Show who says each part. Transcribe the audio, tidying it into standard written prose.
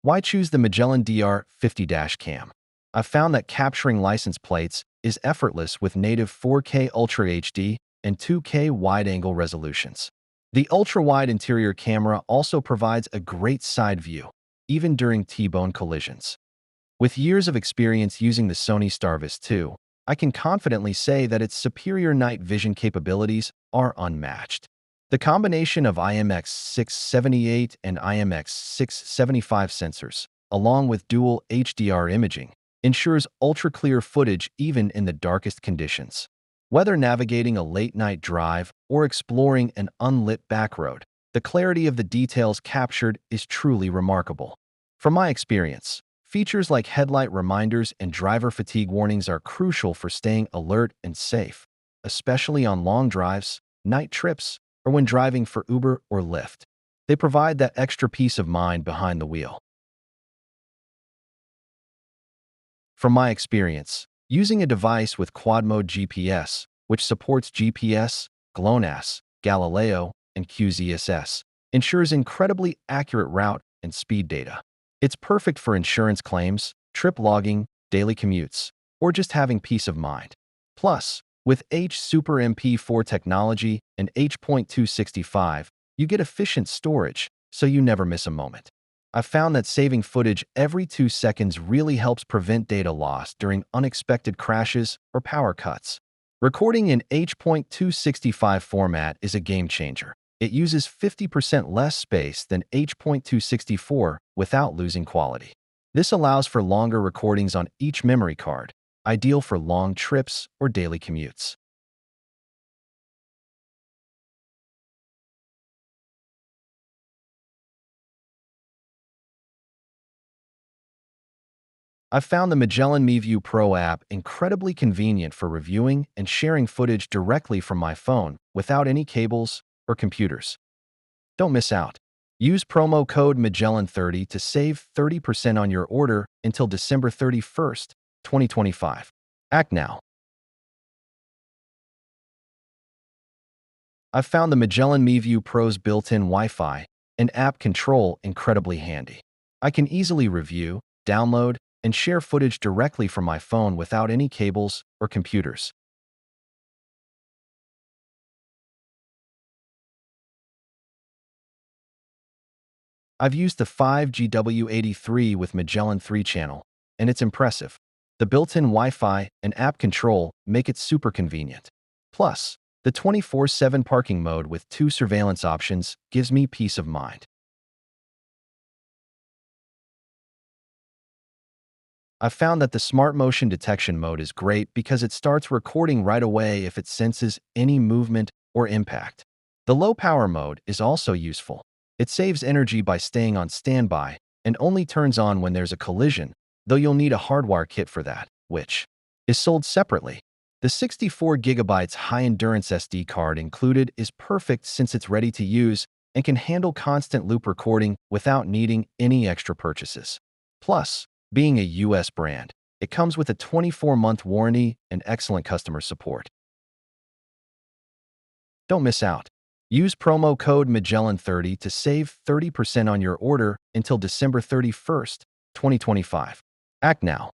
Speaker 1: Why choose the Magellan DR50 dash cam? I've found that capturing license plates is effortless with native 4K Ultra HD and 2K wide-angle resolutions. The ultra-wide interior camera also provides a great side view, even during T-bone collisions. With years of experience using the Sony Starvis 2, I can confidently say that its superior night vision capabilities are unmatched. The combination of IMX678 and IMX675 sensors, along with dual HDR imaging, ensures ultra-clear footage even in the darkest conditions. Whether navigating a late-night drive or exploring an unlit backroad, the clarity of the details captured is truly remarkable. From my experience, features like headlight reminders and driver fatigue warnings are crucial for staying alert and safe, especially on long drives, night trips, or when driving for Uber or Lyft. They provide that extra peace of mind behind the wheel. From my experience, using a device with quad-mode GPS, which supports GPS, GLONASS, Galileo, and QZSS, ensures incredibly accurate route and speed data. It's perfect for insurance claims, trip logging, daily commutes, or just having peace of mind. Plus, with H Super MP4 technology and H.265, you get efficient storage, so you never miss a moment. I've found that saving footage every 2 seconds really helps prevent data loss during unexpected crashes or power cuts. Recording in H.265 format is a game changer. It uses 50% less space than H.264 without losing quality. This allows for longer recordings on each memory card, ideal for long trips or daily commutes. I've found the Magellan MeView Pro app incredibly convenient for reviewing and sharing footage directly from my phone without any cables or computers. Don't miss out. Use promo code MAGELLAN30 to save 30% on your order until December 31st, 2025. Act now. I've found the Magellan MeView Pro's built-in Wi-Fi and app control incredibly handy. I can easily review, download, and share footage directly from my phone without any cables or computers. I've used the 5GW83 with Magellan 3 channel, and it's impressive. The built-in Wi-Fi and app control make it super convenient. Plus, the 24/7 parking mode with 2 surveillance options gives me peace of mind. I've found that the Smart Motion Detection mode is great because it starts recording right away if it senses any movement or impact. The low power mode is also useful. It saves energy by staying on standby and only turns on when there's a collision, though you'll need a hardwire kit for that, which is sold separately. The 64 GB high-endurance SD card included is perfect since it's ready to use and can handle constant loop recording without needing any extra purchases. Plus, being a US brand, it comes with a 24-month warranty and excellent customer support. Don't miss out. Use promo code MAGELLAN30 to save 30% on your order until December 31st, 2025. Act now.